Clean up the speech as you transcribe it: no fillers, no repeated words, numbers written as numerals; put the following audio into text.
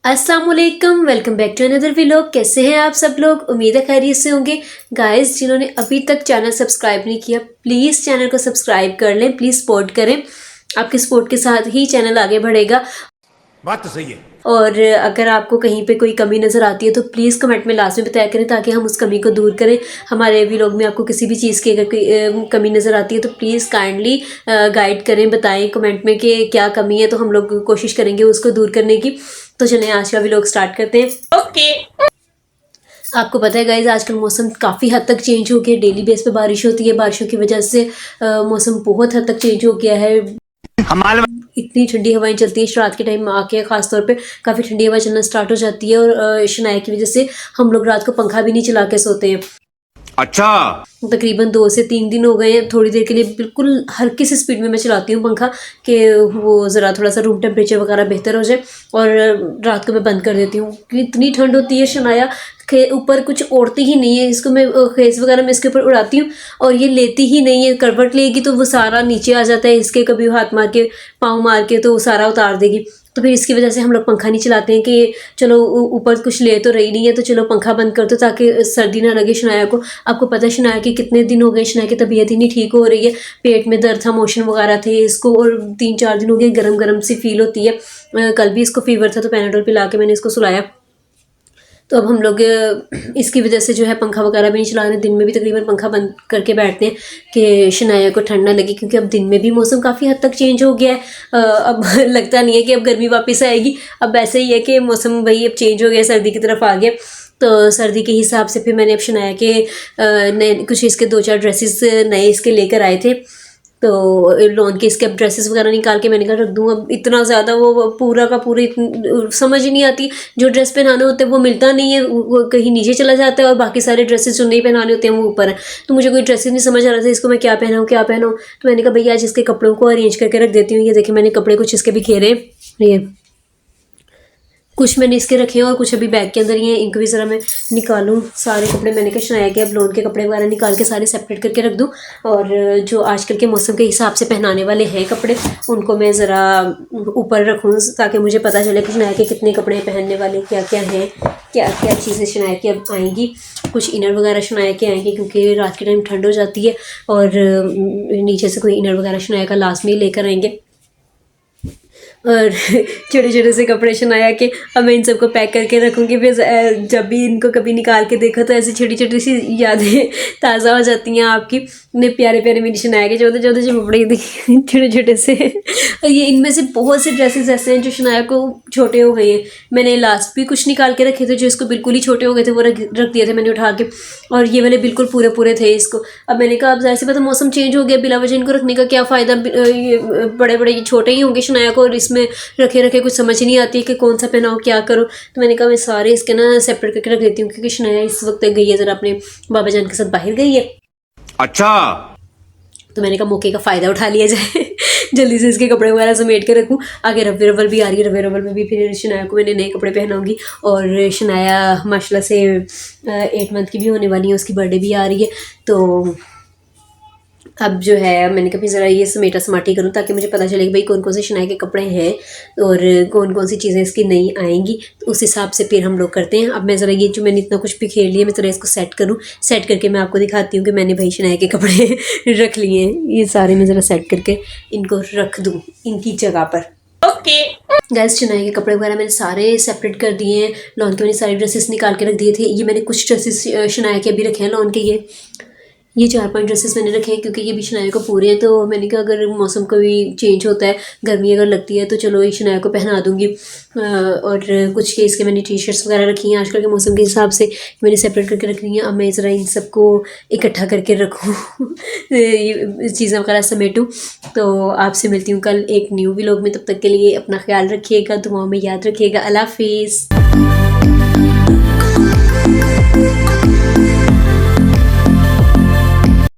अस्सलाम वालेकुम, welcome back to another vlog. कैसे हैं आप सब लोग? उम्मीद है खैरियत से होंगे। गाइस, जिन्होंने अभी तक चैनल सब्सक्राइब नहीं किया, प्लीज़ चैनल को सब्सक्राइब कर लें, प्लीज़ सपोर्ट करें। आपके सपोर्ट के साथ ही चैनल आगे बढ़ेगा। बात तो सही है। और अगर आपको कहीं पे कोई कमी नज़र आती है तो प्लीज़ कमेंट में लास्ट में बताया करें, ताकि हम उस कमी को दूर करें। हमारे व्लॉग में आपको किसी भी चीज़ की अगर कोई कमी नज़र आती है तो प्लीज़ काइंडली गाइड करें, बताएं कमेंट में कि क्या कमी है, तो हम लोग कोशिश करेंगे उसको दूर करने की। तो चलें आज का व्लॉग स्टार्ट करते हैं। ओके। आपको पता है गाइज, आजकल मौसम काफ़ी हद तक चेंज हो गया। डेली बेस पे बारिश होती है, बारिशों की वजह से मौसम बहुत हद तक चेंज हो गया है। इतनी ठंडी हवाएं चलती हैं रात के टाइम आके, खास तौर पे काफ़ी ठंडी हवा चलना स्टार्ट हो जाती है। और शनाया की वजह से हम लोग रात को पंखा भी नहीं चला के सोते हैं। अच्छा। तकरीबन 2 से 3 दिन हो गए हैं। थोड़ी देर के लिए बिल्कुल हल्की सी स्पीड में मैं चलाती हूँ पंखा, कि वो ज़रा थोड़ा सा रूम टेम्परेचर वगैरह बेहतर हो जाए, और रात को मैं बंद कर देती हूँ कि इतनी ठंड होती है। शनाया के ऊपर कुछ ओढ़ती ही नहीं है, इसको मैं खेस वगैरह में इसके ऊपर उड़ाती हूँ और ये लेती ही नहीं है। करवट लेगी तो वो सारा नीचे आ जाता है, इसके कभी हाथ मार के, पाँव मार के तो वो सारा उतार देगी। तो फिर इसकी वजह से हम लोग पंखा नहीं चलाते हैं कि चलो ऊपर कुछ ले तो रही नहीं है, तो चलो पंखा बंद कर दो ताकि सर्दी ना लगे शनाया को। आपको पता है शनाया की कितने दिन हो गए, शनाया की तबीयत ही नहीं ठीक हो रही है। पेट में दर्द था, मोशन वगैरह थे इसको, और 3-4 दिन हो गए गरम गरम सी फील होती है। कल भी इसको फीवर था तो पैनाडोल पिला के मैंने इसको सुलाया। तो अब हम लोग इसकी वजह से जो है पंखा वगैरह भी नहीं चला रहे। दिन में भी तकरीबन पंखा बंद करके बैठते हैं कि शनाया को ठंड ना लगे, क्योंकि अब दिन में भी मौसम काफ़ी हद तक चेंज हो गया है। अब लगता नहीं है कि अब गर्मी वापस आएगी। अब ऐसे ही है कि मौसम भाई अब चेंज हो गया, सर्दी की तरफ आ गया। तो सर्दी के हिसाब से फिर मैंने अब शनाया के नए कुछ इसके 2-4 ड्रेसेस नए इसके लेकर आए थे। तो लॉन के इसके अब ड्रेसेस वगैरह निकाल के मैंने कहा रख दूँ। अब इतना ज़्यादा वो पूरा का पूरा समझ ही नहीं आती। जो ड्रेस पहनाने होते हैं वो मिलता नहीं है, वो कहीं नीचे चला जाता है, और बाकी सारे ड्रेसेस जो नहीं पहनाने होते हैं वो ऊपर है। तो मुझे कोई ड्रेसेस नहीं समझ आ रहा था, इसको मैं क्या पहनाऊँ क्या पहनाऊँ। तो मैंने कहा भैया आज इसके कपड़ों को अरेंज करके रख देती हूँ। ये देखिए मैंने कपड़े कुछ इसके बिखेरे, ये कुछ मैंने इसके रखे हैं और कुछ अभी बैग के अंदर ही हैं। इनको भी ज़रा मैं निकालूं सारे कपड़े। मैंने कहा शनाया के अब लॉन के कपड़े वगैरह निकाल के सारे सेपरेट करके रख दूं, और जो आजकल के मौसम के हिसाब से पहनाने वाले हैं कपड़े उनको मैं ज़रा ऊपर रखूं, ताकि मुझे पता चले कि शनाया के कितने कपड़े पहनने वाले क्या क्या हैं, क्या क्या चीज़ें शनाया की अब आएंगी। कुछ इनर वगैरह शनाया के आएंगे क्योंकि रात के टाइम ठंड हो जाती है, और नीचे से कोई इनर वगैरह शनाया का लास्ट में ही लेकर आएंगे। और छोटे छोटे से कपड़े शनाया के अब मैं इन सबको पैक करके रखूँगी। फिर जब भी इनको कभी निकाल के देखो तो ऐसी छोटी छोटी सी यादें ताज़ा हो जाती हैं आपकी। इतने प्यारे प्यारे मेरी शनाया के छोटे छोटे से कपड़े छोटे छोटे से। और ये इनमें से बहुत से ड्रेसेस ऐसे हैं जो शनाया को छोटे हो गए हैं। मैंने लास्ट भी कुछ निकाल के रखे थे जो इसको बिल्कुल ही छोटे हो गए थे, वो रख दिए थे मैंने उठा के, और ये वाले बिल्कुल पूरे पूरे थे इसको। अब मैंने कहा अब ज़ाहिर सी बात है मौसम चेंज हो गया, बिला वजह इनको रखने का क्या फ़ायदा। ये बड़े बड़े छोटे ही होंगे शनाया को, और में रखे रखे कुछ समझ नहीं आती है कि कौन सा पहनाओ क्या करो। तो मैंने कहा मैं सारे इसके ना सेपरेट करके रख देती हूँ, क्योंकि शनाया इस वक्त गई है ज़रा अपने बाबा जान के साथ बाहर गई है। अच्छा। तो मैंने कहा मौके का फ़ायदा उठा लिया जाए जल्दी से इसके कपड़े वगैरह समेट के रखूँ। आगे रबी रवल भी आ रही है, रबी रवल में भी फिर शनाया को मैंने नए कपड़े पहनाऊँगी। और शनाया माशाल्लाह से 8 मंथ की भी होने वाली है, उसकी बर्थडे भी आ रही है। तो अब जो है मैंने कहा ज़रा ये समेटा समाटी करूँ, ताकि मुझे पता चले कि भाई कौन कौन से शनाया के कपड़े हैं और कौन कौन सी चीज़ें इसकी नई आएंगी। तो उस हिसाब से फिर हम लोग करते हैं। अब मैं ज़रा ये जो मैंने इतना कुछ भी खेल लिया, मैं ज़रा इसको सेट करूँ। सेट करके मैं आपको दिखाती हूँ कि मैंने भाई शनाया के कपड़े रख लिए हैं। ये सारे मैं ज़रा सेट करके इनको रख दूँ इनकी जगह पर। ओके गाइस, शनाया के कपड़े वगैरह मैंने सारे सेपरेट कर दिए हैं। लॉन के मैंने सारे ड्रेसेस निकाल के रख दिए थे। ये मैंने कुछ ड्रेसेस शनाया के अभी रखे हैं लॉन के। ये 4-5 ड्रेसेस मैंने रखे हैं क्योंकि ये भी शनाया को पूरे हैं। तो मैंने कहा अगर मौसम कभी चेंज होता है, गर्मी अगर लगती है, तो चलो ये शनाया को पहना दूँगी। और कुछ के इसके मैंने टी शर्ट्स वगैरह रखी हैं आजकल के मौसम के हिसाब से, मैंने सेपरेट करके रख ली हैं। अब मैं ज़रा इन सबको इकट्ठा करके रखूँ ये चीज़ें वगैरह समेटूँ। तो आपसे मिलती हूँ कल एक न्यू व्लॉग में। तब तक के लिए अपना ख्याल रखिएगा, दुआओं में याद रखिएगा। अल्लाह हाफिज़।